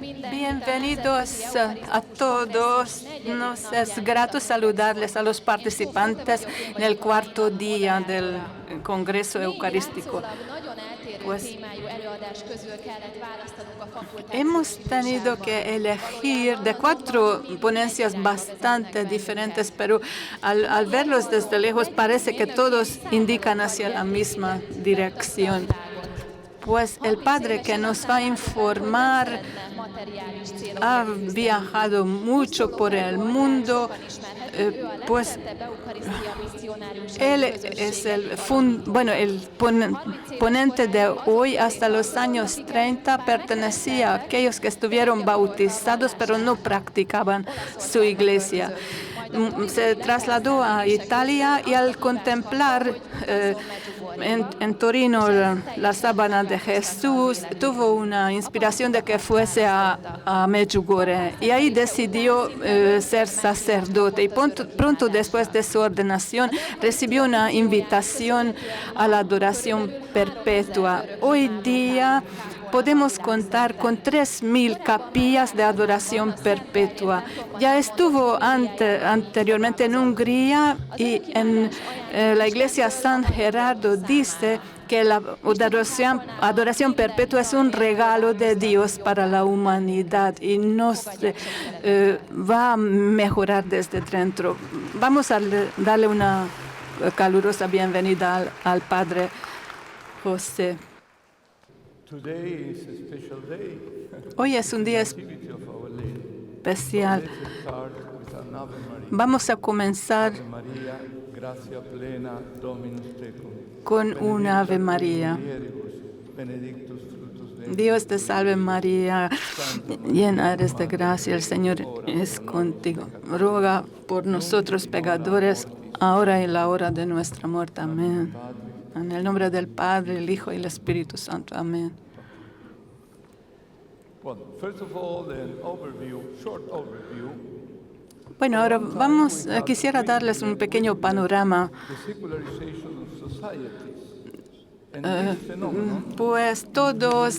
Bienvenidos a todos. Nos es grato saludarles a los participantes en el cuarto día del Congreso Eucarístico. Pues hemos tenido que elegir de 4 ponencias bastante diferentes, pero al verlos desde lejos parece que todos indican hacia la misma dirección. Pues el padre que nos va a informar ha viajado mucho por el mundo, pues él es el ponente de hoy. Hasta los años 30 pertenecía a aquellos que estuvieron bautizados pero no practicaban su iglesia. Se trasladó a Italia y al contemplar en Torino la sábana de Jesús, tuvo una inspiración de que fuese a Medjugorje y ahí decidió ser sacerdote. Y pronto después de su ordenación recibió una invitación a la adoración perpetua. Hoy día podemos contar con 3.000 capillas de adoración perpetua. Ya estuvo anteriormente en Hungría y en la iglesia San Gerardo dice que la adoración perpetua es un regalo de Dios para la humanidad y nos va a mejorar desde dentro. Vamos a darle una calurosa bienvenida al Padre José. Hoy es un día especial. Vamos a comenzar con un Ave María. Dios te salve María, llena eres de gracia, el Señor es contigo. Ruega por nosotros pecadores, ahora y en la hora de nuestra muerte. Amén. En el nombre del Padre, el Hijo y el Espíritu Santo. Amén. Bueno, ahora quisiera darles un pequeño panorama. Pues todos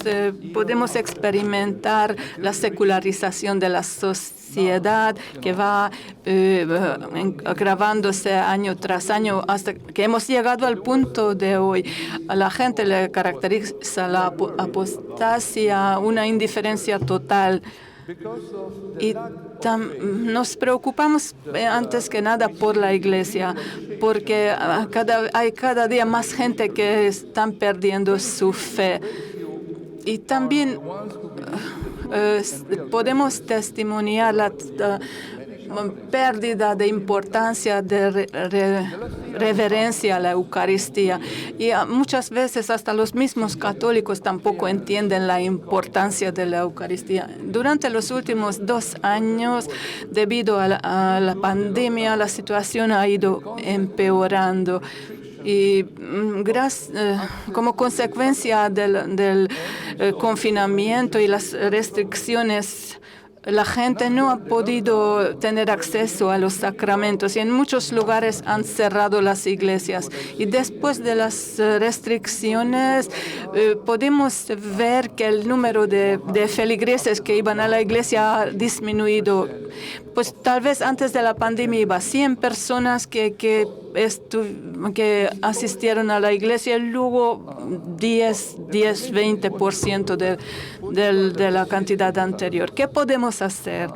podemos experimentar la secularización de la sociedad que va agravándose año tras año hasta que hemos llegado al punto de hoy. A la gente le caracteriza la apostasia, una indiferencia total. Y nos preocupamos antes que nada por la iglesia, porque hay cada día más gente que están perdiendo su fe. Y también podemos testimoniar la pérdida de importancia, de reverencia a la Eucaristía. Y muchas veces hasta los mismos católicos tampoco entienden la importancia de la Eucaristía. Durante los últimos 2 años, debido a la pandemia, la situación ha ido empeorando. Y como consecuencia del confinamiento y las restricciones, la gente no ha podido tener acceso a los sacramentos y en muchos lugares han cerrado las iglesias. Y después de las restricciones podemos ver que el número de feligreses que iban a la iglesia ha disminuido. Pues tal vez antes de la pandemia iba 100 personas que asistieron a la iglesia, y luego 20% de la cantidad anterior. ¿Qué podemos hacer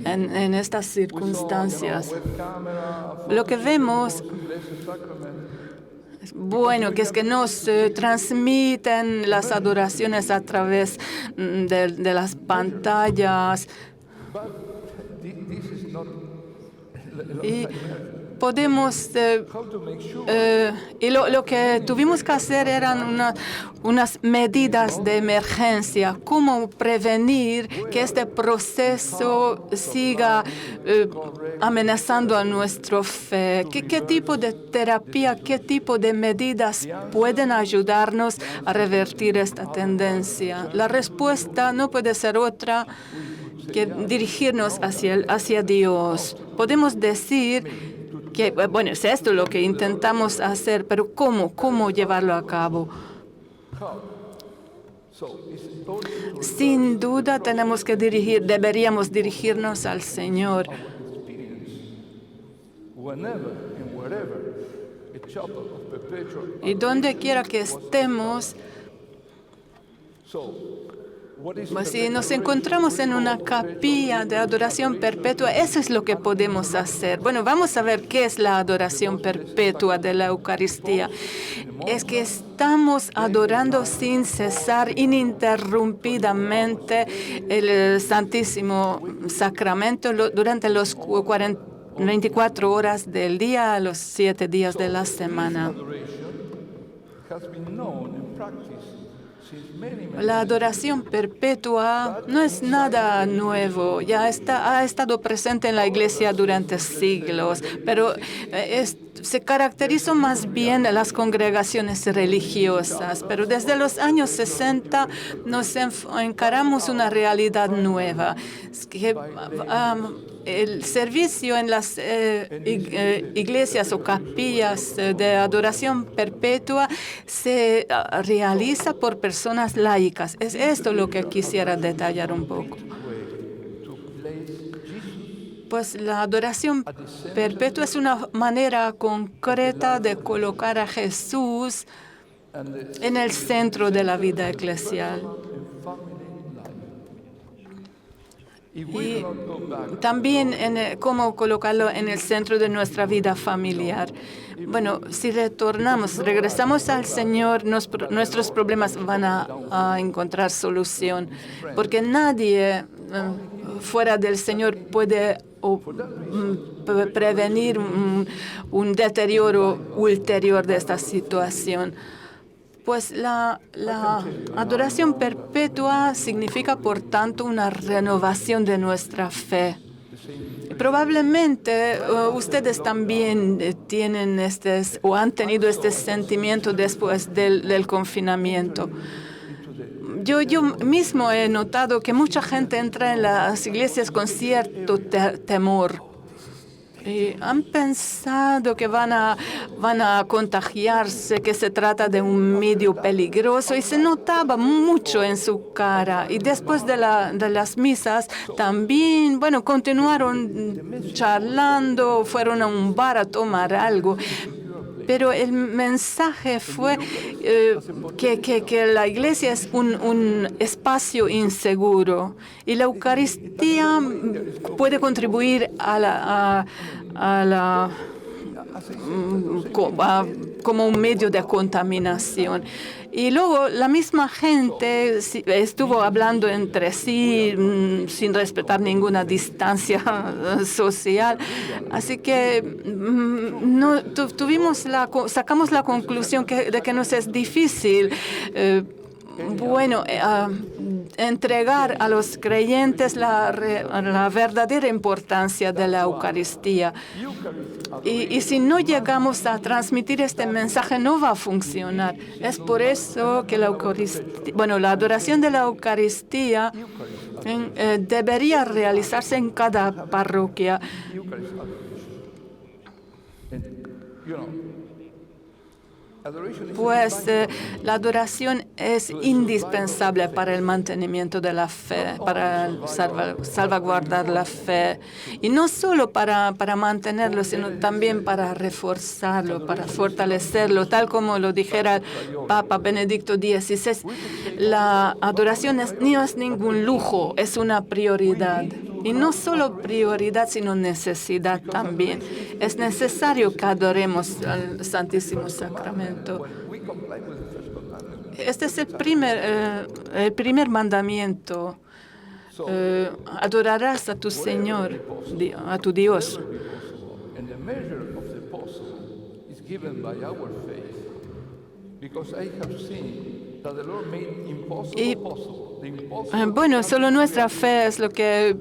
en estas circunstancias? Lo que vemos, bueno, que es que nos transmiten las adoraciones a través de las pantallas. Y podemos y lo que tuvimos que hacer eran unas medidas de emergencia. ¿Cómo prevenir que este proceso siga amenazando a nuestra fe? ¿Qué tipo de terapia, qué tipo de medidas pueden ayudarnos a revertir esta tendencia? La respuesta no puede ser otra que dirigirnos hacia Dios. Podemos decir que, bueno, es esto lo que intentamos hacer, pero ¿cómo llevarlo a cabo? Sin duda deberíamos dirigirnos al Señor. Y donde quiera que estemos, pues si nos encontramos en una capilla de adoración perpetua, eso es lo que podemos hacer. Bueno, vamos a ver qué es la adoración perpetua de la Eucaristía. Es que estamos adorando sin cesar, ininterrumpidamente, el Santísimo Sacramento durante los 24 horas del día, los 7 días de la semana. La adoración perpetua no es nada nuevo, ya ha estado presente en la Iglesia durante siglos, pero se caracterizó más bien las congregaciones religiosas. Pero desde los años 60 nos encaramos una realidad nueva. Es que, el servicio en las iglesias o capillas de adoración perpetua se realiza por personas laicas. Es esto lo que quisiera detallar un poco. Pues la adoración perpetua es una manera concreta de colocar a Jesús en el centro de la vida eclesial. Y también cómo colocarlo en el centro de nuestra vida familiar. Bueno, si regresamos al Señor, nuestros problemas van a encontrar solución, porque nadie fuera del Señor puede prevenir un deterioro ulterior de esta situación. Pues la adoración perpetua significa, por tanto, una renovación de nuestra fe. Probablemente ustedes también tienen o han tenido este sentimiento después del confinamiento. Yo mismo he notado que mucha gente entra en las iglesias con cierto temor. Y han pensado que van a contagiarse, que se trata de un medio peligroso, y se notaba mucho en su cara. Y después de las misas también, bueno, continuaron charlando, fueron a un bar a tomar algo. Pero el mensaje fue que la iglesia es un espacio inseguro y la Eucaristía puede contribuir como un medio de contaminación. Y luego la misma gente estuvo hablando entre sí sin respetar ninguna distancia social. Así que sacamos la conclusión de que nos es difícil entregar a los creyentes la verdadera importancia de la Eucaristía. Y si no llegamos a transmitir este mensaje, no va a funcionar. Es por eso que la adoración de la Eucaristía debería realizarse en cada parroquia. Pues la adoración es indispensable para el mantenimiento de la fe, para salvaguardar la fe. Y no solo para mantenerlo, sino también para reforzarlo, para fortalecerlo. Tal como lo dijera el Papa Benedicto XVI, la adoración no es ningún lujo, es una prioridad. Y no solo prioridad, sino necesidad también. Es necesario que adoremos al Santísimo Sacramento. Este es el primer mandamiento. Adorarás a tu Señor, a tu Dios. Y bueno, solo nuestra fe es lo que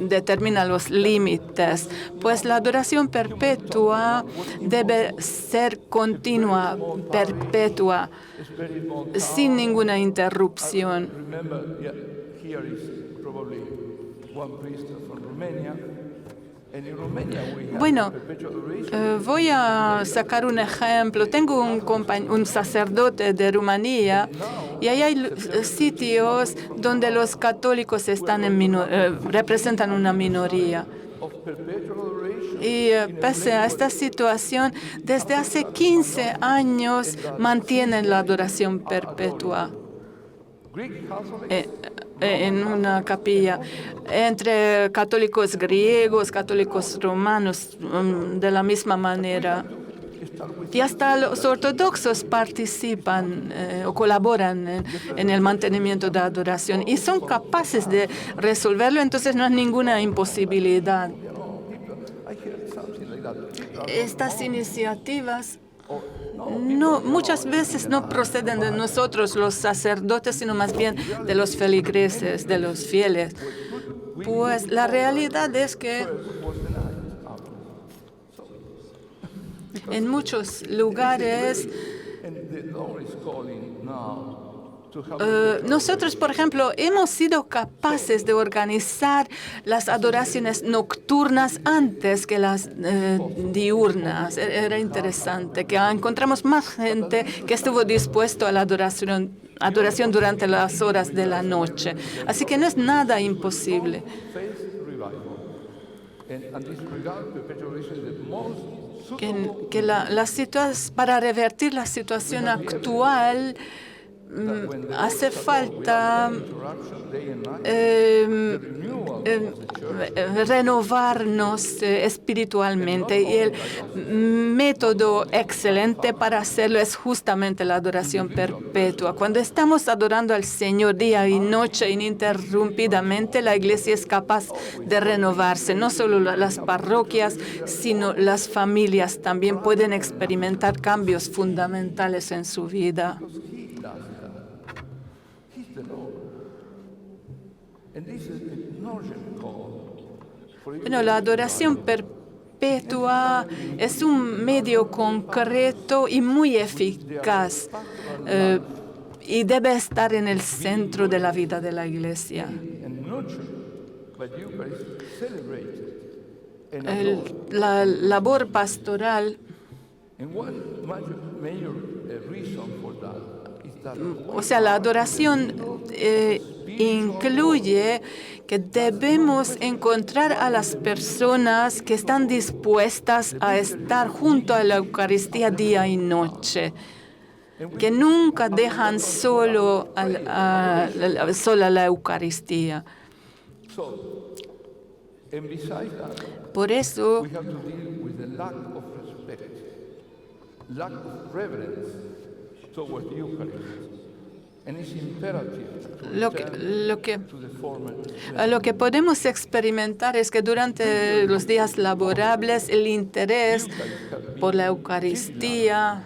determina los límites, pues la adoración perpetua debe ser continua, perpetua, sin ninguna interrupción. Bueno, voy a sacar un ejemplo. Tengo un sacerdote de Rumanía y ahí hay sitios donde los católicos están representan una minoría. Y pese a esta situación, desde hace 15 años mantienen la adoración perpetua en una capilla entre católicos griegos, católicos romanos, de la misma manera. Y hasta los ortodoxos participan o colaboran en el mantenimiento de adoración y son capaces de resolverlo, entonces no es ninguna imposibilidad. Estas iniciativas muchas veces no proceden de nosotros los sacerdotes, sino más bien de los feligreses, de los fieles. Pues la realidad es que en muchos lugares nosotros, por ejemplo, hemos sido capaces de organizar las adoraciones nocturnas antes que las diurnas. Era interesante que encontramos más gente que estuvo dispuesto a la adoración durante las horas de la noche. Así que no es nada imposible. Para revertir la situación actual, hace falta renovarnos espiritualmente y el método excelente para hacerlo es justamente la adoración perpetua. Cuando estamos adorando al Señor día y noche ininterrumpidamente, la Iglesia es capaz de renovarse. No solo las parroquias, sino las familias también pueden experimentar cambios fundamentales en su vida. Bueno, la adoración perpetua es un medio concreto y muy eficaz y debe estar en el centro de la vida de la Iglesia. La labor pastoral la adoración incluye que debemos encontrar a las personas que están dispuestas a estar junto a la Eucaristía día y noche, que nunca dejan sola la Eucaristía. Por eso, lo que podemos experimentar es que durante los días laborables el interés por la Eucaristía,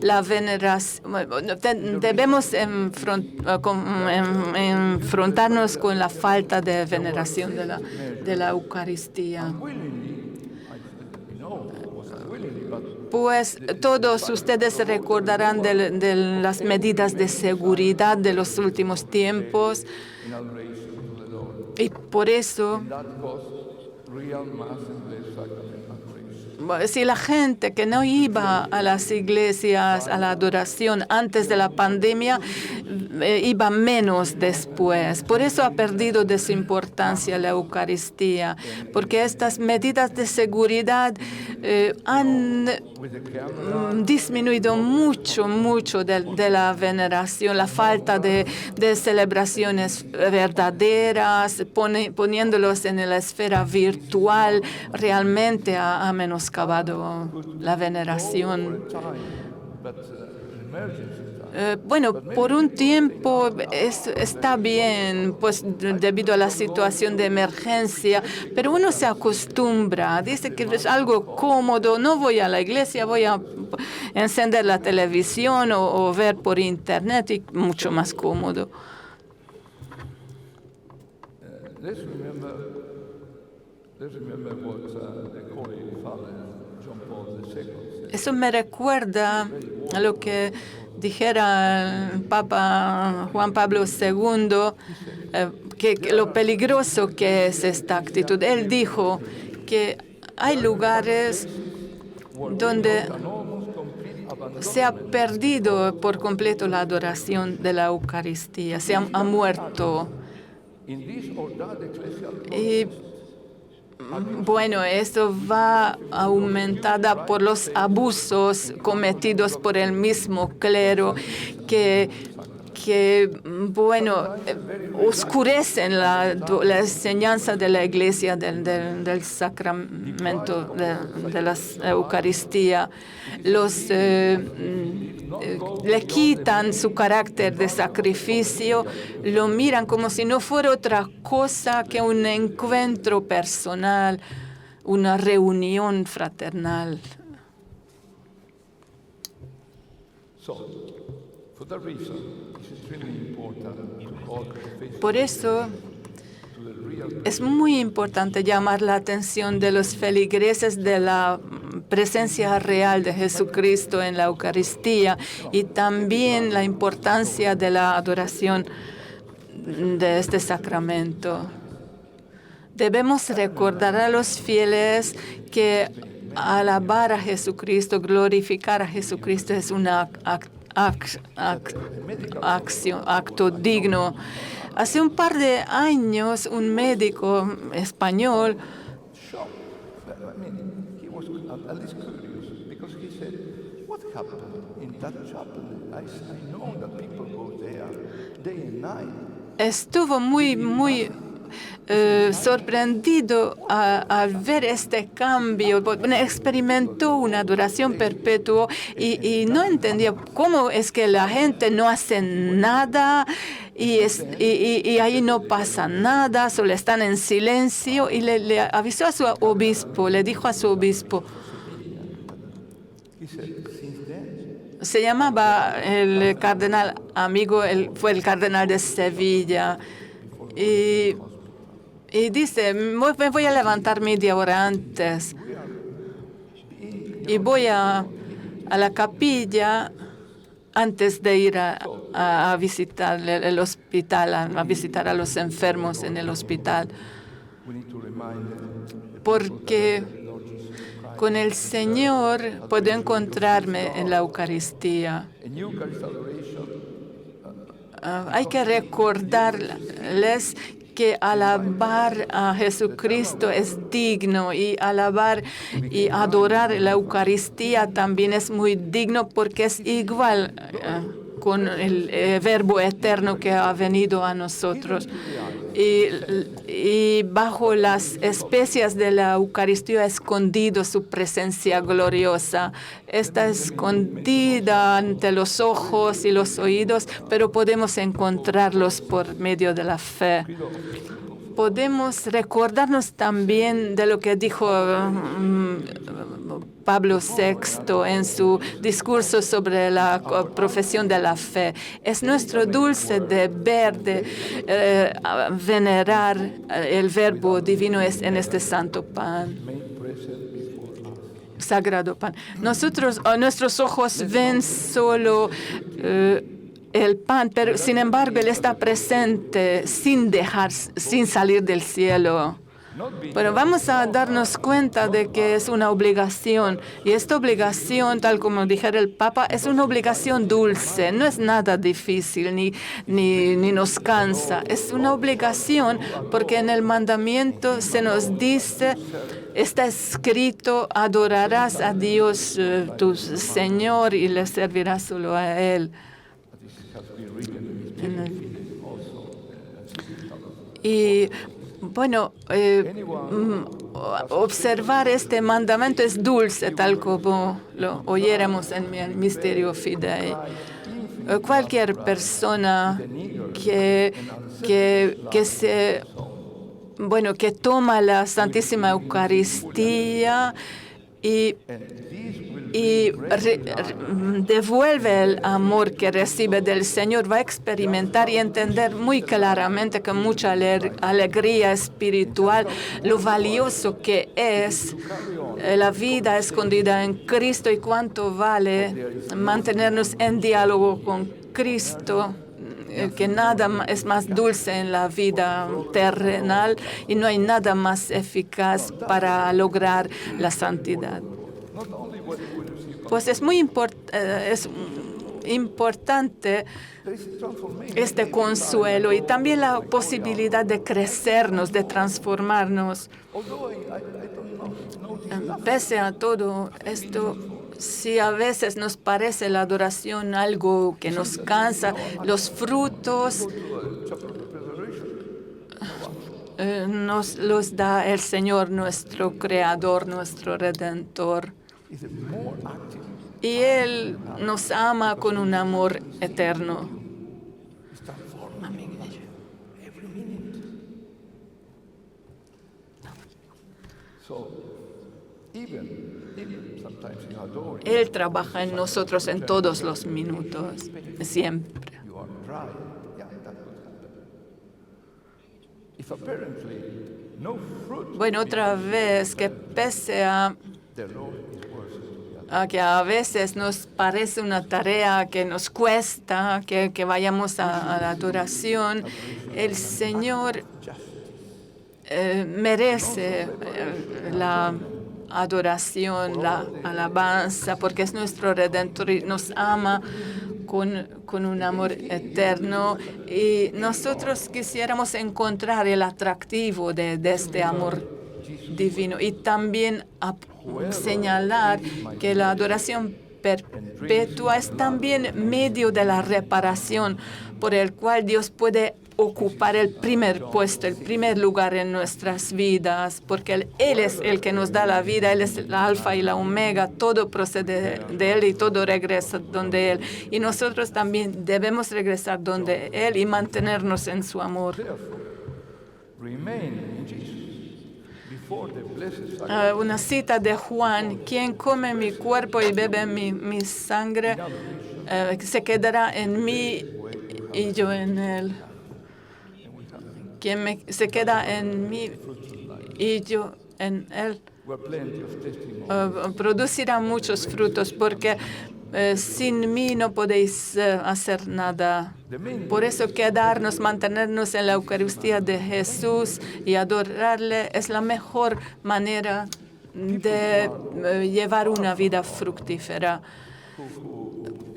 la veneración, debemos enfrentarnos con la falta de veneración de la Eucaristía. Pues todos ustedes recordarán de las medidas de seguridad de los últimos tiempos y por eso, si la gente que no iba a las iglesias, a la adoración antes de la pandemia, iba menos después. Por eso ha perdido de su importancia la Eucaristía, porque estas medidas de seguridad han disminuido mucho de la veneración, la falta de celebraciones verdaderas, poniéndolos en la esfera virtual, realmente ha menoscabado la veneración. Bueno, por un tiempo está bien, pues debido a la situación de emergencia, pero uno se acostumbra, dice que es algo cómodo, no voy a la iglesia, voy a encender la televisión o ver por internet, y mucho más cómodo. Eso me recuerda a lo que dijera el Papa Juan Pablo II, que lo peligroso que es esta actitud. Él dijo que hay lugares donde se ha perdido por completo la adoración de la Eucaristía, ha muerto. Y bueno, esto va aumentada por los abusos cometidos por el mismo clero que oscurecen la enseñanza de la Iglesia del sacramento de la Eucaristía. Le quitan su carácter de sacrificio, lo miran como si no fuera otra cosa que un encuentro personal, una reunión fraternal. Por eso es muy importante llamar la atención de los feligreses de la presencia real de Jesucristo en la Eucaristía y también la importancia de la adoración de este sacramento. Debemos recordar a los fieles que alabar a Jesucristo, glorificar a Jesucristo es un acto digno. Hace un par de años, un médico español estuvo muy sorprendido al ver este cambio. Experimentó una adoración perpetua y no entendía cómo es que la gente no hace nada y ahí no pasa nada, solo están en silencio. Y le avisó a su obispo, le dijo a su obispo. Se llamaba el cardenal amigo, fue el cardenal de Sevilla. Y dice, me voy a levantar media hora antes y voy a la capilla antes de ir a visitar el hospital, a visitar a los enfermos en el hospital. Porque con el Señor puedo encontrarme en la Eucaristía. Hay que recordarles que alabar a Jesucristo es digno y alabar y adorar la Eucaristía también es muy digno porque es igual con el Verbo eterno que ha venido a nosotros. Y bajo las especias de la Eucaristía ha escondido su presencia gloriosa. Está escondida ante los ojos y los oídos, pero podemos encontrarlos por medio de la fe. Podemos recordarnos también de lo que dijo Pablo VI en su discurso sobre la profesión de la fe. Es nuestro dulce deber de venerar el Verbo divino en este santo pan, sagrado pan. Nuestros ojos ven solo el pan, pero sin embargo Él está presente sin salir del cielo. Pero vamos a darnos cuenta de que es una obligación. Y esta obligación, tal como dijera el Papa, es una obligación dulce. No es nada difícil ni nos cansa. Es una obligación porque en el mandamiento se nos dice, está escrito, adorarás a Dios tu Señor y le servirás solo a Él. Y bueno, observar este mandamiento es dulce, tal como lo oyéramos en el Misterio Fidei. Cualquier persona que toma la Santísima Eucaristía y devuelve el amor que recibe del Señor, va a experimentar y entender muy claramente con mucha alegría espiritual lo valioso que es la vida escondida en Cristo y cuánto vale mantenernos en diálogo con Cristo que nada es más dulce en la vida terrenal y no hay nada más eficaz para lograr la santidad. Pues es muy importante este consuelo y también la posibilidad de crecernos, de transformarnos. Pese a todo esto, si a veces nos parece la adoración algo que nos cansa, los frutos nos los da el Señor, nuestro Creador, nuestro Redentor. Y Él nos ama con un amor eterno. Él trabaja en nosotros en todos los minutos, siempre. Bueno, otra vez, que pese a que a veces nos parece una tarea que nos cuesta, que vayamos a la adoración, el Señor merece la adoración, la alabanza, porque es nuestro Redentor y nos ama con un amor eterno. Y nosotros quisiéramos encontrar el atractivo de este amor divino y también señalar que la adoración perpetua es también medio de la reparación por el cual Dios puede ocupar el primer puesto, el primer lugar en nuestras vidas, porque Él es el que nos da la vida, Él es el alfa y la omega, todo procede de Él y todo regresa donde Él. Y nosotros también debemos regresar donde Él y mantenernos en su amor. Una cita de Juan: quien come mi cuerpo y bebe mi sangre se quedará en mí y yo en él. Quien se queda en mí y yo en él producirá muchos frutos, porque sin mí no podéis hacer nada. Por eso quedarnos, mantenernos en la Eucaristía de Jesús y adorarle es la mejor manera de llevar una vida fructífera.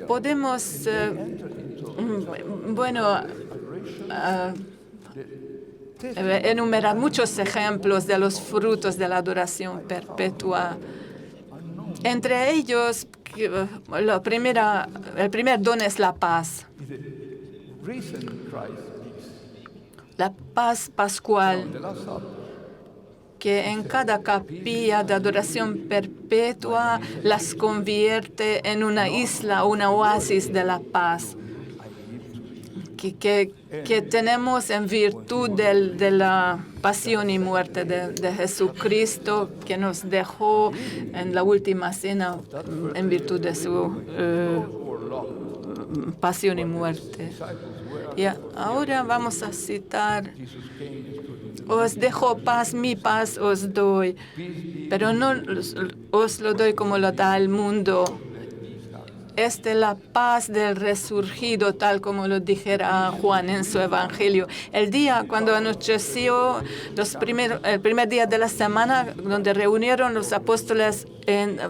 Podemos, enumerar muchos ejemplos de los frutos de la adoración perpetua. Entre ellos, el primer don es la paz. La paz pascual, que en cada capilla de adoración perpetua las convierte en una isla, una oasis de la paz, que tenemos en virtud de la pasión y muerte de Jesucristo, que nos dejó en la última cena en virtud de su pasión y muerte. Y ahora vamos a citar: os dejo paz, mi paz os doy, pero no os lo doy como lo da el mundo. Esta es la paz del resurgido, tal como lo dijera Juan en su Evangelio. El día cuando anocheció, el primer día de la semana, donde reunieron los apóstoles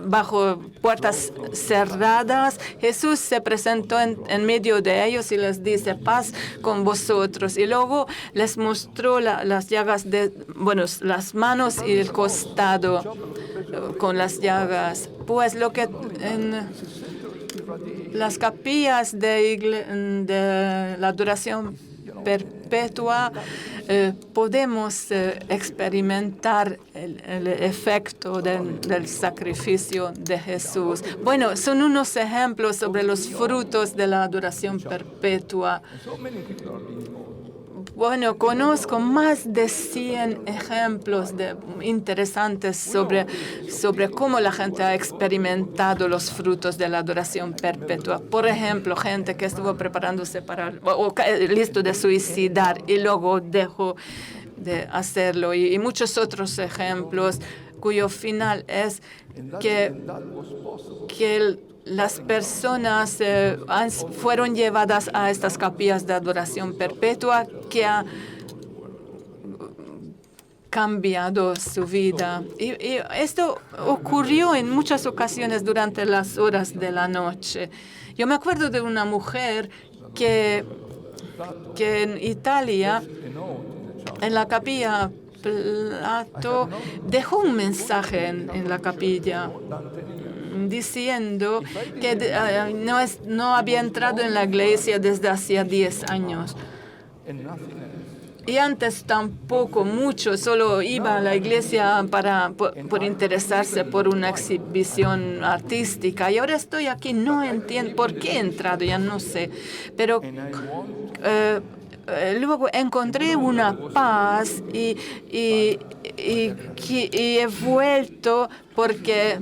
bajo puertas cerradas, Jesús se presentó en medio de ellos y les dice: paz con vosotros. Y luego les mostró las llagas las manos y el costado con las llagas. Pues lo que las capillas de la adoración perpetua podemos experimentar el efecto del sacrificio de Jesús. Bueno, son unos ejemplos sobre los frutos de la adoración perpetua. Bueno, conozco más de 100 ejemplos interesantes sobre cómo la gente ha experimentado los frutos de la adoración perpetua. Por ejemplo, gente que estuvo preparándose o listo de suicidar y luego dejó de hacerlo. Y muchos otros ejemplos cuyo final es que las personas fueron llevadas a estas capillas de adoración perpetua que ha cambiado su vida. Y esto ocurrió en muchas ocasiones durante las horas de la noche. Yo me acuerdo de una mujer que en Italia, en la capilla Plato, dejó un mensaje en la capilla diciendo que no había entrado en la iglesia desde hacía 10 años. Y antes tampoco mucho, solo iba a la iglesia por interesarse por una exhibición artística. Y ahora estoy aquí, no entiendo por qué he entrado, ya no sé. Pero luego encontré una paz y he vuelto porque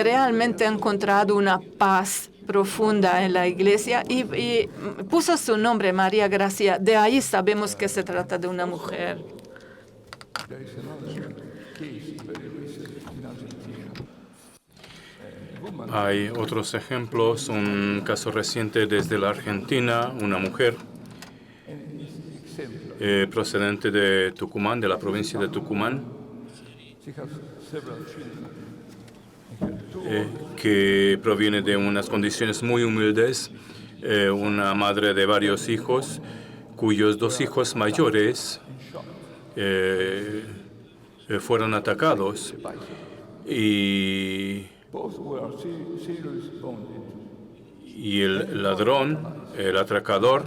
realmente he encontrado una paz profunda en la iglesia y puso su nombre, María Gracia. De ahí sabemos que se trata de una mujer. Hay otros ejemplos, un caso reciente desde la Argentina, una mujer procedente de Tucumán, de la provincia de Tucumán, que proviene de unas condiciones muy humildes, una madre de varios hijos, cuyos 2 hijos mayores fueron atacados y el ladrón, el atracador,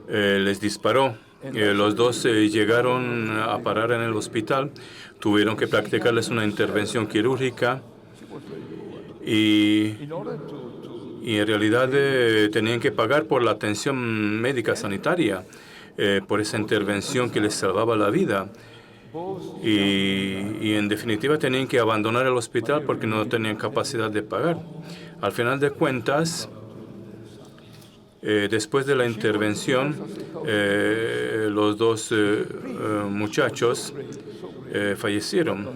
les disparó. Los 2 llegaron a parar en el hospital, tuvieron que practicarles una intervención quirúrgica y en realidad tenían que pagar por la atención médica sanitaria, por esa intervención que les salvaba la vida. Y en definitiva tenían que abandonar el hospital porque no tenían capacidad de pagar. Al final de cuentas, después de la intervención, los 2 muchachos fallecieron.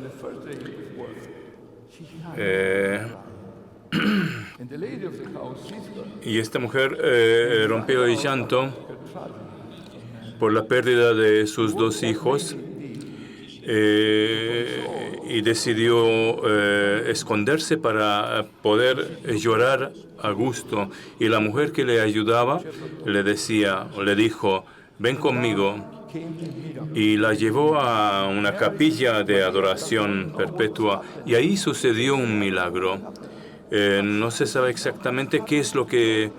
Y esta mujer rompió el llanto por la pérdida de sus 2 hijos y decidió esconderse para poder llorar a gusto. Y la mujer que le ayudaba le dijo, ven conmigo. Y la llevó a una capilla de adoración perpetua y ahí sucedió un milagro. No se sabe exactamente qué es lo que,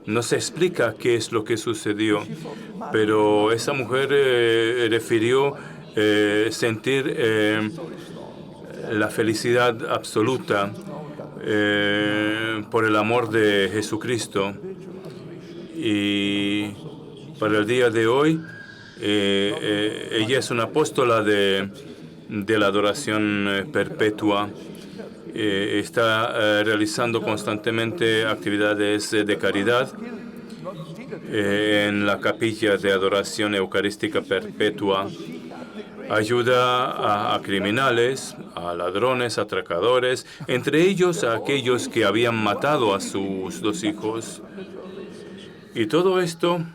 no se explica qué es lo que sucedió, pero esa mujer refirió sentir la felicidad absoluta por el amor de Jesucristo. Y para el día de hoy, ella es una apóstola de la adoración perpetua. Está realizando constantemente actividades de caridad en la capilla de adoración eucarística perpetua. Ayuda a criminales, a ladrones, atracadores, entre ellos a aquellos que habían matado a sus 2 hijos. Y todo esto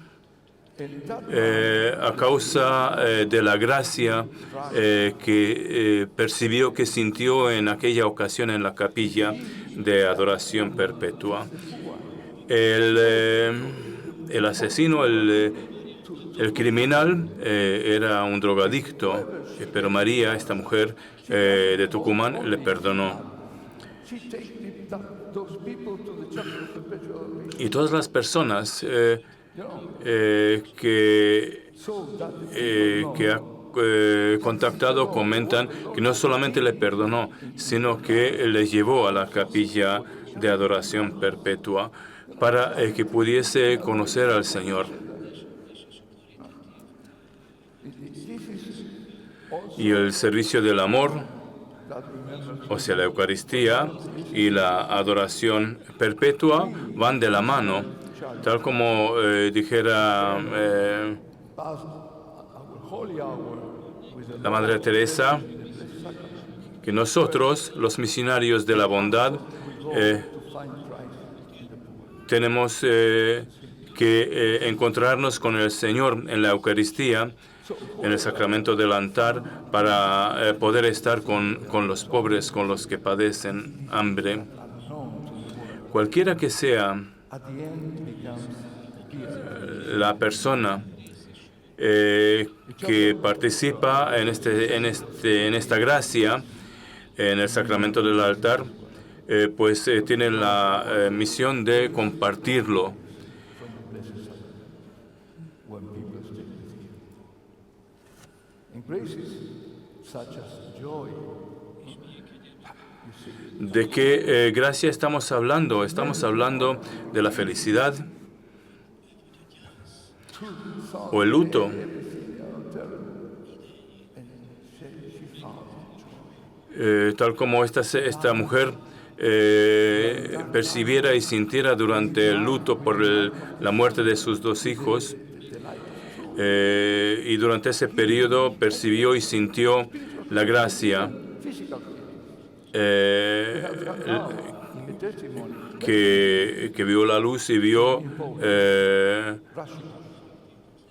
a causa de la gracia que percibió, que sintió en aquella ocasión en la capilla de adoración perpetua. El asesino, el criminal, era un drogadicto, pero María, esta mujer de Tucumán, le perdonó. Y todas las personas que ha contactado comentan que no solamente le perdonó, sino que le llevó a la capilla de adoración perpetua para que pudiese conocer al Señor. Y el servicio del amor, o sea, la Eucaristía y la adoración perpetua van de la mano, tal como dijera la Madre Teresa, que nosotros, los misionarios de la bondad, tenemos que encontrarnos con el Señor en la Eucaristía, en el sacramento del altar, para poder estar con los pobres, con los que padecen hambre. Cualquiera que sea la persona que participa en esta gracia, en el sacramento del altar, pues tiene la misión de compartirlo. ¿De qué gracia estamos hablando? Estamos hablando de la felicidad o el luto. Tal como esta mujer percibiera y sintiera durante el luto por la muerte de sus dos hijos, y durante ese periodo percibió y sintió la gracia que vio la luz y vio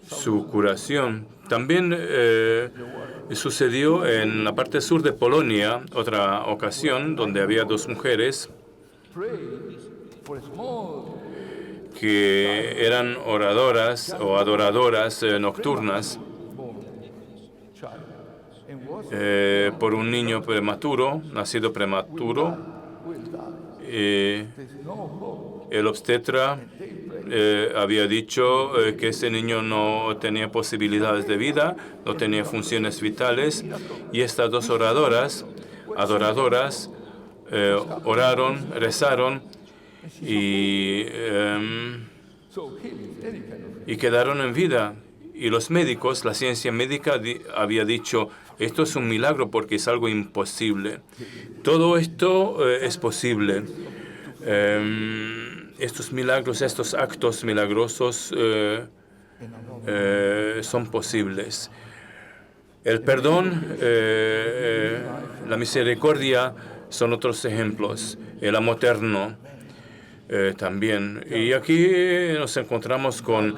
su curación. También sucedió en la parte sur de Polonia, otra ocasión, donde había dos mujeres que eran oradoras o adoradoras nocturnas por un niño prematuro, nacido prematuro. El obstetra había dicho que ese niño no tenía posibilidades de vida, no tenía funciones vitales, y estas dos adoradoras, oraron, rezaron y quedaron en vida. Y los médicos, la ciencia médica había dicho, esto es un milagro porque es algo imposible. Todo esto es posible. Estos milagros, estos actos milagrosos son posibles. El perdón, la misericordia son otros ejemplos. El amor eterno también. Y aquí nos encontramos con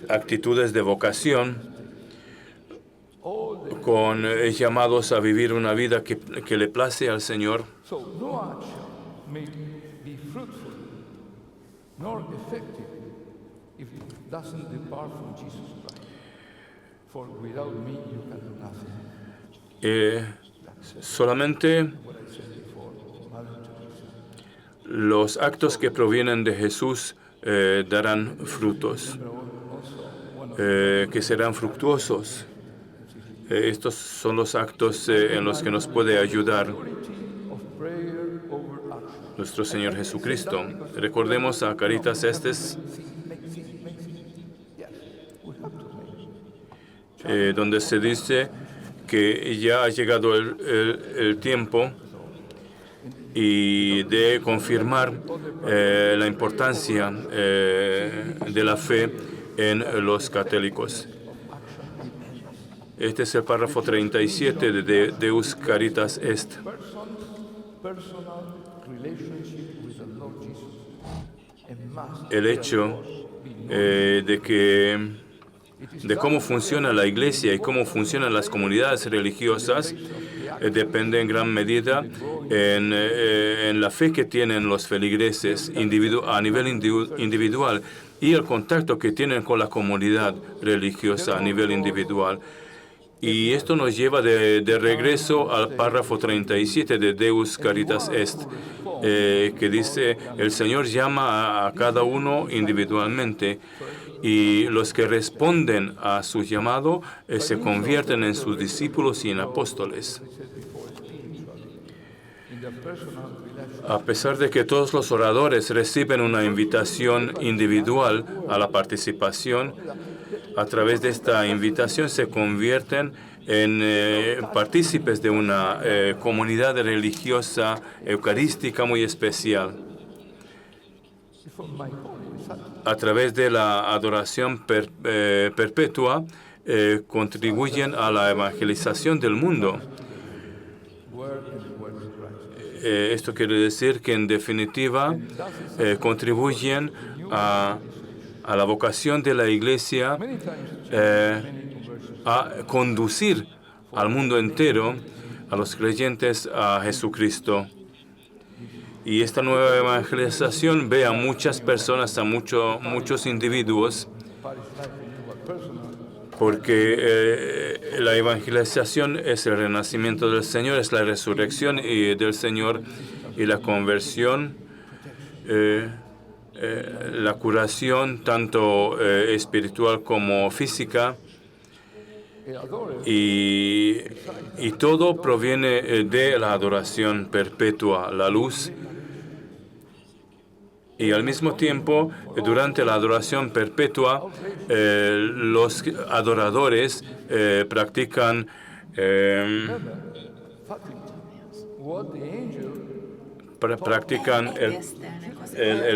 actitudes de vocación, con llamados a vivir una vida que le place al Señor. Solamente los actos que provienen de Jesús darán frutos, que serán fructuosos. Estos son los actos en los que nos puede ayudar nuestro Señor Jesucristo. Recordemos a Caritas Estes, donde se dice que ya ha llegado el tiempo y de confirmar la importancia de la fe en los católicos. Este es el párrafo 37 de Deus Caritas Est. El hecho de cómo funciona la Iglesia y cómo funcionan las comunidades religiosas depende en gran medida en la fe que tienen los feligreses a nivel individual y el contacto que tienen con la comunidad religiosa a nivel individual. Y esto nos lleva de regreso al párrafo 37 de Deus Caritas Est, que dice, el Señor llama a cada uno individualmente y los que responden a su llamado se convierten en sus discípulos y en apóstoles. A pesar de que todos los oradores reciben una invitación individual a la participación, a través de esta invitación se convierten en partícipes de una comunidad religiosa eucarística muy especial. A través de la adoración perpetua contribuyen a la evangelización del mundo. esto quiere decir que en definitiva contribuyen a la vocación de la Iglesia a conducir al mundo entero, a los creyentes, a Jesucristo. Y esta nueva evangelización ve a muchas personas, a muchos individuos, porque la evangelización es el renacimiento del Señor, es la resurrección del Señor y la conversión, la curación tanto espiritual como física. Y todo proviene de la adoración perpetua, la luz. Y al mismo tiempo, durante la adoración perpetua, los adoradores practican el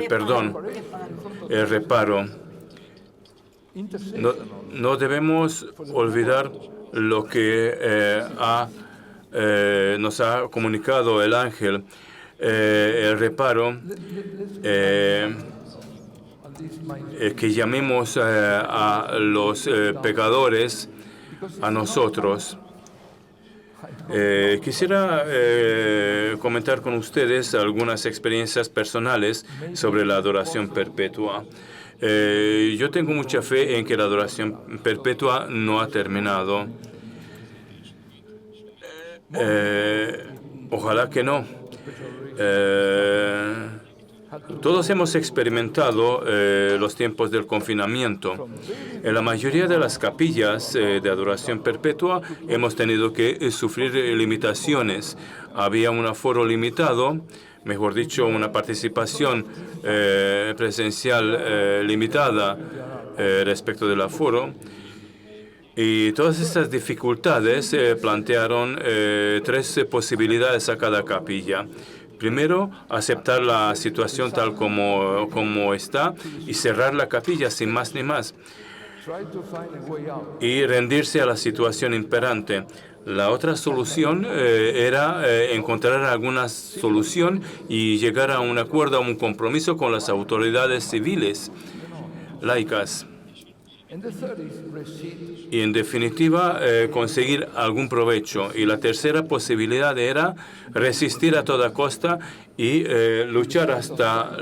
perdón, el reparo. No debemos olvidar lo que nos ha comunicado el ángel, el reparo, que llamemos a los pecadores a nosotros. Quisiera comentar con ustedes algunas experiencias personales sobre la adoración perpetua. Yo tengo mucha fe en que la adoración perpetua no ha terminado. Ojalá que no. Todos hemos experimentado los tiempos del confinamiento. En la mayoría de las capillas de adoración perpetua hemos tenido que sufrir limitaciones. Había un aforo limitado, mejor dicho, una participación presencial limitada respecto del aforo. Y todas estas dificultades plantearon tres posibilidades a cada capilla. Primero, aceptar la situación tal como está y cerrar la capilla sin más ni más. Y rendirse a la situación imperante. La otra solución era encontrar alguna solución y llegar a un acuerdo, a un compromiso con las autoridades civiles, laicas. Y en definitiva, conseguir algún provecho. Y la tercera posibilidad era resistir a toda costa y luchar hasta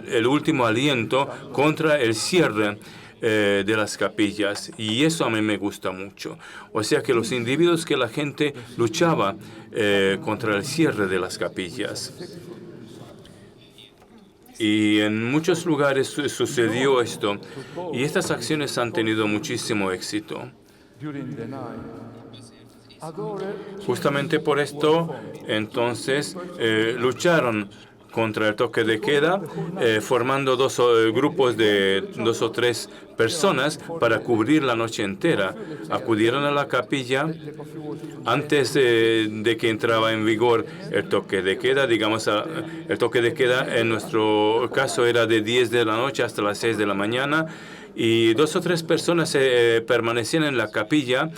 el último aliento contra el cierre de las capillas. Y eso a mí me gusta mucho. O sea que los individuos, que la gente luchaba contra el cierre de las capillas. Y en muchos lugares sucedió esto. Y estas acciones han tenido muchísimo éxito. Justamente por esto, entonces, lucharon contra el toque de queda, formando dos grupos de 2 o 3 personas para cubrir la noche entera. Acudieron a la capilla antes de que entraba en vigor el toque de queda. Digamos, el toque de queda en nuestro caso era de 10 de la noche hasta las 6 de la mañana. Y 2 o 3 personas permanecían en la capilla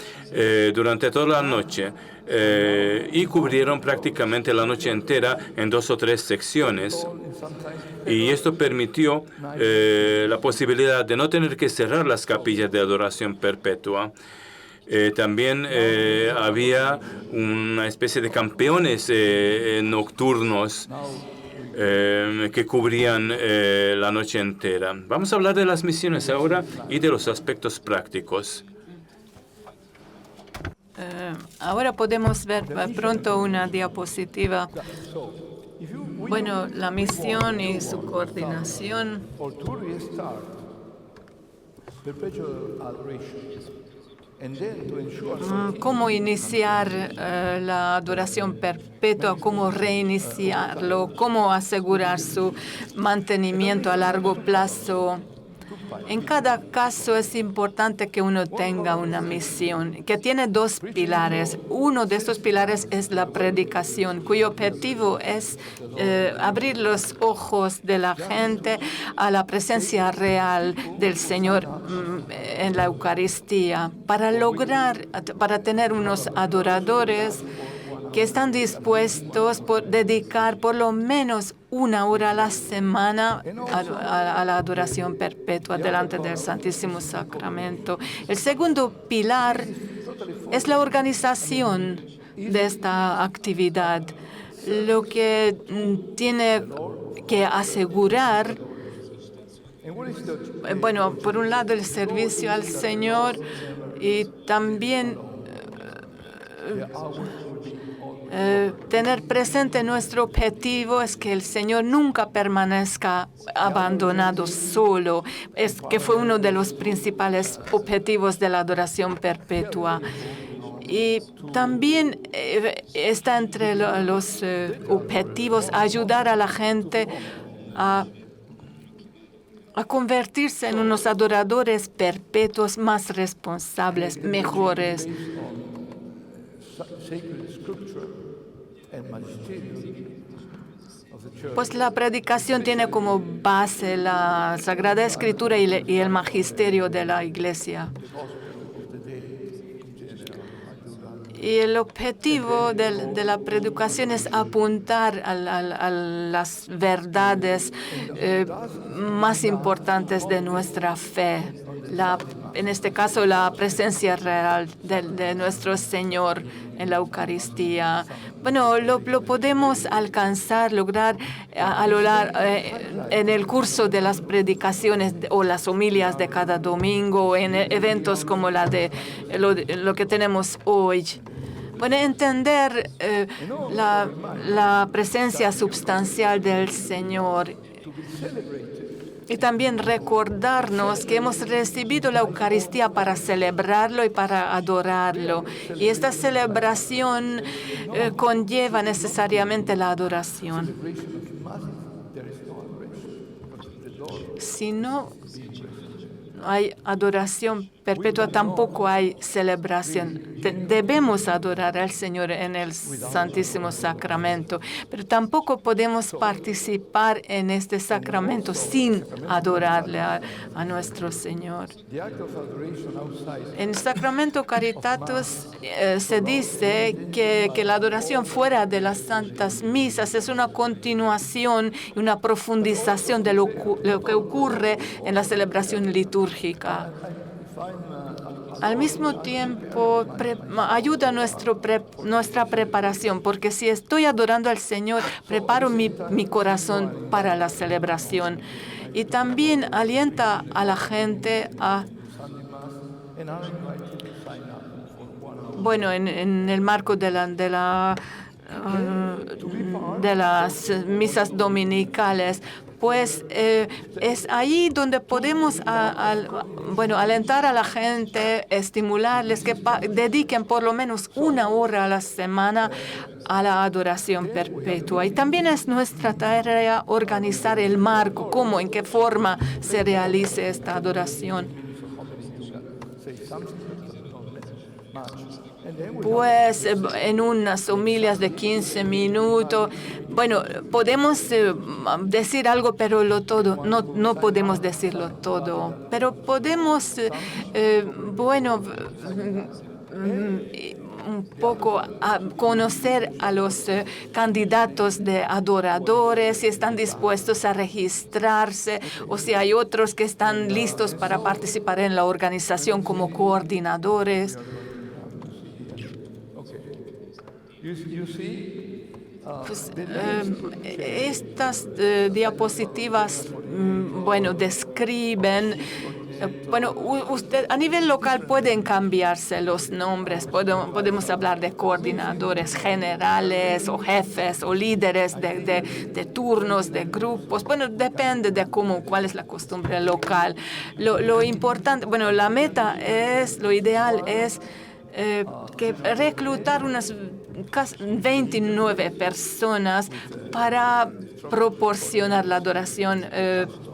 durante toda la noche y cubrieron prácticamente la noche entera en 2 o 3 secciones. Y esto permitió la posibilidad de no tener que cerrar las capillas de adoración perpetua. También había una especie de campeones nocturnos que cubrían la noche entera. Vamos a hablar de las misiones ahora y de los aspectos prácticos. Ahora podemos ver pronto una diapositiva. Bueno, la misión y su coordinación. Cómo iniciar la adoración perpetua, cómo reiniciarlo, cómo asegurar su mantenimiento a largo plazo. En cada caso es importante que uno tenga una misión que tiene 2 pilares. Uno de estos pilares es la predicación, cuyo objetivo es abrir los ojos de la gente a la presencia real del Señor en la Eucaristía, para tener unos adoradores que están dispuestos a dedicar por lo menos 1 hora a la semana a la adoración perpetua delante del Santísimo Sacramento. El segundo pilar es la organización de esta actividad, lo que tiene que asegurar, bueno, por un lado el servicio al Señor y también tener presente nuestro objetivo es que el Señor nunca permanezca abandonado solo, es que fue uno de los principales objetivos de la adoración perpetua. Y también está entre los objetivos ayudar a la gente a convertirse en unos adoradores perpetuos más responsables, mejores. Pues la predicación tiene como base la Sagrada Escritura y el magisterio de la Iglesia. Y el objetivo de la predicación es apuntar a las verdades más importantes de nuestra fe. En este caso, la presencia real de nuestro Señor en la Eucaristía. Bueno, lo podemos alcanzar, lograr en el curso de las predicaciones o las homilias de cada domingo, en eventos como lo que tenemos hoy. Bueno, entender la presencia substancial del Señor y también recordarnos que hemos recibido la Eucaristía para celebrarlo y para adorarlo. Y esta celebración conlleva necesariamente la adoración. Si no hay adoración perpetua, tampoco hay celebración. Debemos adorar al Señor en el Santísimo Sacramento, pero tampoco podemos participar en este sacramento sin adorarle a nuestro Señor. En el Sacramento Caritatis se dice que la adoración fuera de las Santas Misas es una continuación y una profundización de lo que ocurre en la celebración litúrgica. Al mismo tiempo, ayuda a nuestra preparación, porque si estoy adorando al Señor, preparo mi corazón para la celebración. Y también alienta a la gente bueno, en el marco de las misas dominicales, pues es ahí donde podemos alentar a la gente, estimularles que dediquen por lo menos 1 hora a la semana a la adoración perpetua. Y también es nuestra tarea organizar el marco, cómo, en qué forma se realice esta adoración. Pues en unas homilias de 15 minutos, bueno, podemos decir algo, pero no podemos decirlo todo. Pero podemos, un poco conocer a los candidatos de adoradores, si están dispuestos a registrarse o si hay otros que están listos para participar en la organización como coordinadores. Pues, estas diapositivas, describen. Usted a nivel local pueden cambiarse los nombres. Podemos hablar de coordinadores generales o jefes o líderes de turnos, de grupos. Bueno, depende de cuál es la costumbre local. Lo importante, la meta lo ideal es que reclutar unas 29 personas para proporcionar la adoración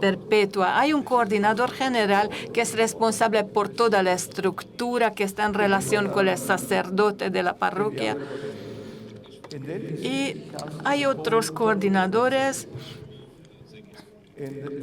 perpetua. Hay un coordinador general que es responsable por toda la estructura que está en relación con el sacerdote de la parroquia. Y hay otros coordinadores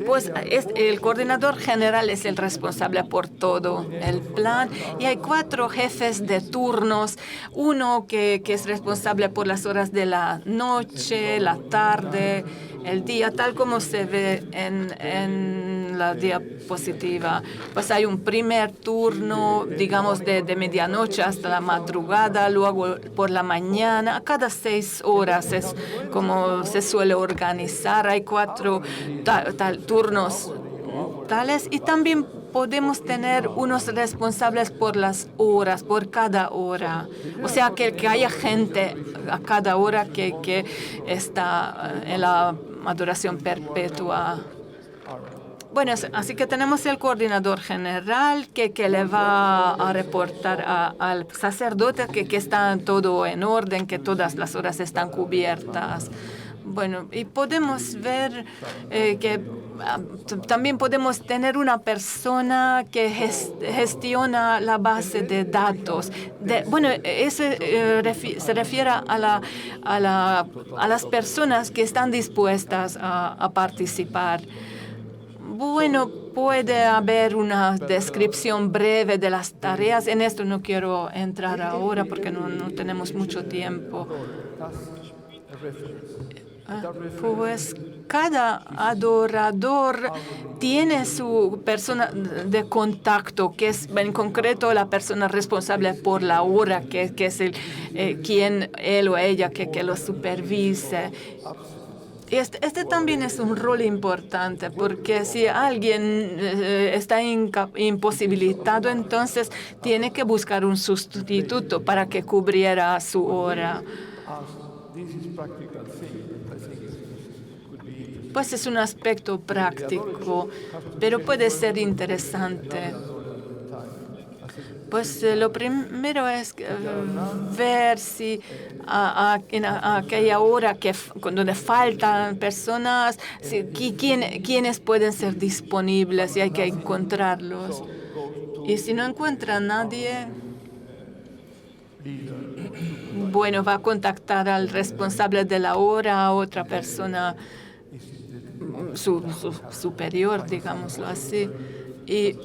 Pues el coordinador general es el responsable por todo el plan y hay 4 jefes de turnos, uno que es responsable por las horas de la noche, la tarde, el día, tal como se ve en la diapositiva. Pues hay un primer turno, digamos, de medianoche hasta la madrugada, luego por la mañana, cada 6 horas es como se suele organizar. Hay 4 turnos tales y también podemos tener unos responsables por las horas, por cada hora. O sea, que haya gente a cada hora que está en la adoración perpetua. Bueno, así que tenemos el coordinador general que le va a reportar al sacerdote que está todo en orden, que todas las horas están cubiertas. Bueno, y podemos ver que también podemos tener una persona que gestiona la base de datos. Bueno, eso se refiere a las personas que están dispuestas a participar. Bueno, puede haber una descripción breve de las tareas. En esto no quiero entrar ahora porque no tenemos mucho tiempo. Pues cada adorador tiene su persona de contacto, que es en concreto la persona responsable por la hora, que es quien él o ella que lo supervise. Este también es un rol importante porque si alguien está imposibilitado, entonces tiene que buscar un sustituto para que cubriera su hora. Pues es un aspecto práctico, pero puede ser interesante. Pues lo primero es ver si en aquella hora donde faltan personas, quiénes pueden ser disponibles y hay que encontrarlos. Y si no encuentra a nadie, bueno, va a contactar al responsable de la hora, a otra persona, su superior, digámoslo así. Y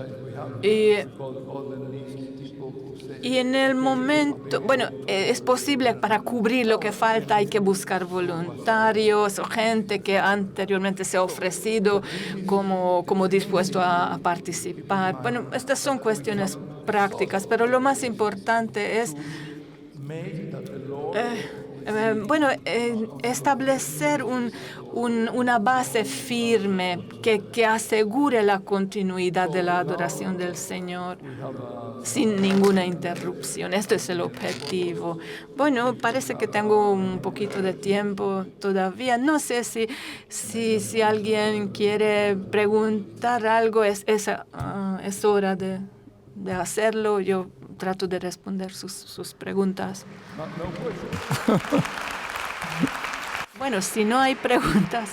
en el momento, bueno, es posible para cubrir lo que falta, hay que buscar voluntarios o gente que anteriormente se ha ofrecido como dispuesto a participar. Bueno, estas son cuestiones prácticas, pero lo más importante es establecer una base firme que asegure la continuidad de la adoración del Señor sin ninguna interrupción. Este es el objetivo. Bueno, parece que tengo un poquito de tiempo todavía. No sé si alguien quiere preguntar algo. Es hora de hacerlo. Yo trato de responder sus preguntas. Bueno, si no hay preguntas.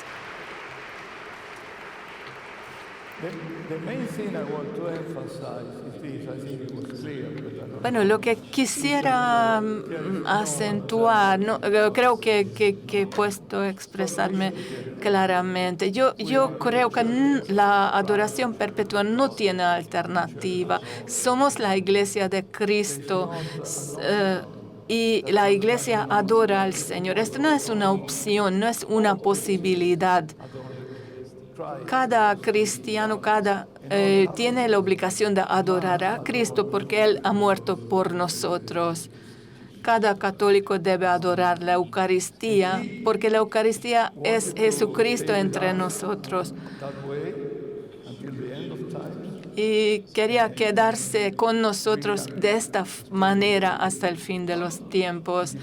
Bueno, lo que quisiera acentuar, creo que he puesto a expresarme claramente. Yo creo que la adoración perpetua no tiene alternativa. Somos la Iglesia de Cristo. Y la Iglesia adora al Señor. Esto no es una opción, no es una posibilidad. Cada cristiano tiene la obligación de adorar a Cristo porque Él ha muerto por nosotros. Cada católico debe adorar la Eucaristía porque la Eucaristía es Jesucristo entre nosotros. Y quería quedarse con nosotros de esta manera hasta el fin de los tiempos,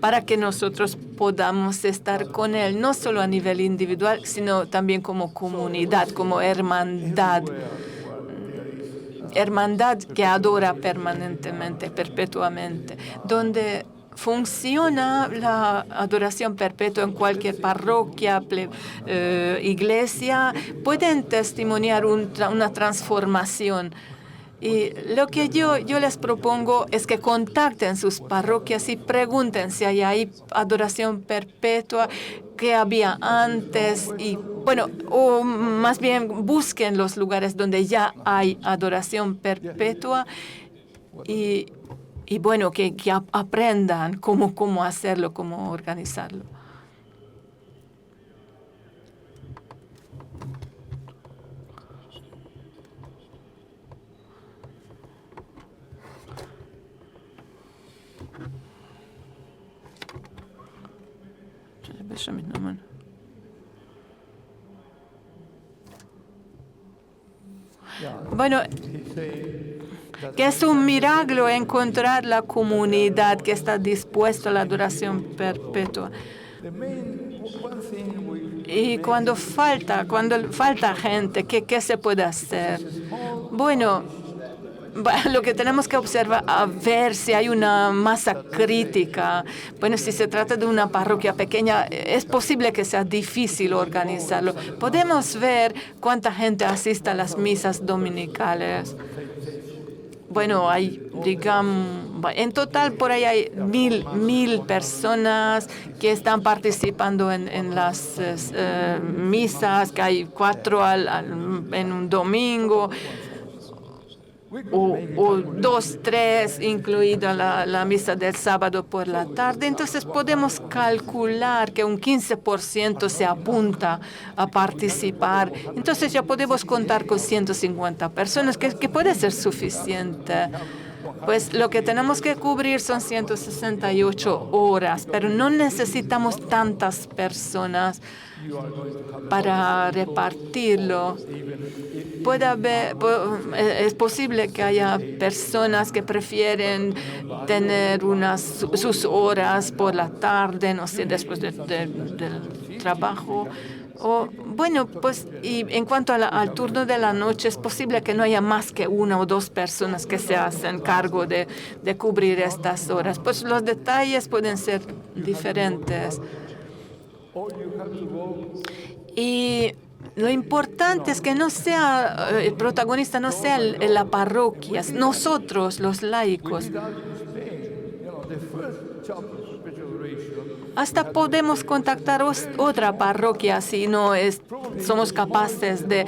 para que nosotros podamos estar con Él, no solo a nivel individual, sino también como comunidad, como hermandad. Hermandad que adora permanentemente, perpetuamente, donde funciona la adoración perpetua en cualquier parroquia, iglesia, pueden testimoniar una transformación. Y lo que yo les propongo es que contacten sus parroquias y pregunten si hay ahí adoración perpetua, que había antes y, bueno, o más bien busquen los lugares donde ya hay adoración perpetua y bueno, que aprendan cómo hacerlo, cómo organizarlo. Bueno, que es un milagro encontrar la comunidad que está dispuesta a la adoración perpetua. Y cuando falta gente, ¿qué se puede hacer? Bueno, lo que tenemos que observar, a ver si hay una masa crítica. Bueno, si se trata de una parroquia pequeña, es posible que sea difícil organizarlo. Podemos ver cuánta gente asiste a las misas dominicales. Bueno, hay, digamos, en total por ahí hay 1,000 personas que están participando en las misas, que hay 4 en un domingo, o 2, 3, incluida la misa del sábado por la tarde. Entonces podemos calcular que un 15% se apunta a participar. Entonces ya podemos contar con 150 personas, que puede ser suficiente. Pues lo que tenemos que cubrir son 168 horas, pero no necesitamos tantas personas para repartirlo. Es posible que haya personas que prefieren tener sus horas por la tarde, no sé, después del trabajo. O, bueno, pues, y en cuanto al turno de la noche, es posible que no haya más que 1 o 2 personas que se hacen cargo de cubrir estas horas. Pues los detalles pueden ser diferentes. Y lo importante es que no sea el protagonista, no sea la parroquia, nosotros los laicos. Hasta podemos contactar otra parroquia si no somos capaces de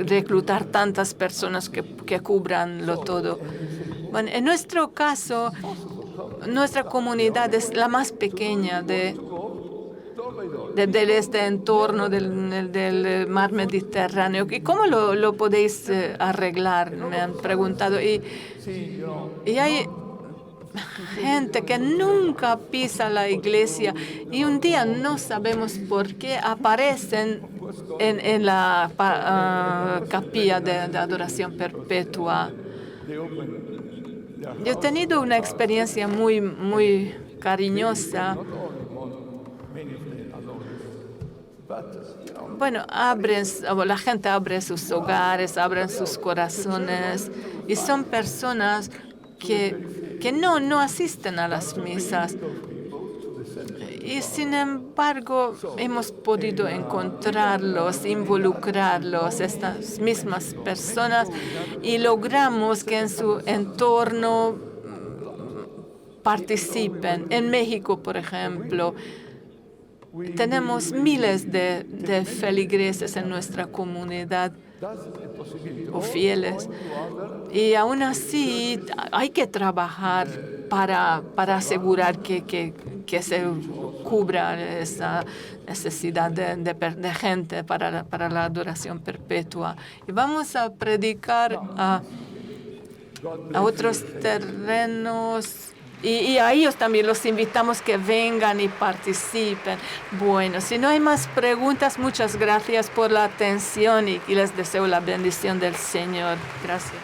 reclutar tantas personas que cubranlo todo. Bueno, en nuestro caso, nuestra comunidad es la más pequeña de este entorno del mar Mediterráneo. ¿Y cómo lo podéis arreglar? Me han preguntado. Y hay gente que nunca pisa la iglesia y un día no sabemos por qué aparecen en la capilla de adoración perpetua. Yo he tenido una experiencia muy, muy cariñosa. Bueno, la gente abre sus hogares, abren sus corazones y son personas que no asisten a las misas. Y sin embargo, hemos podido encontrarlos, involucrarlos, estas mismas personas, y logramos que en su entorno participen. En México, por ejemplo, tenemos miles de feligreses en nuestra comunidad o fieles. Y aún así hay que trabajar para asegurar que se cubra esa necesidad de gente para la adoración perpetua. Y vamos a predicar a otros terrenos. Y a ellos también los invitamos que vengan y participen. Bueno, si no hay más preguntas, muchas gracias por la atención y les deseo la bendición del Señor. Gracias.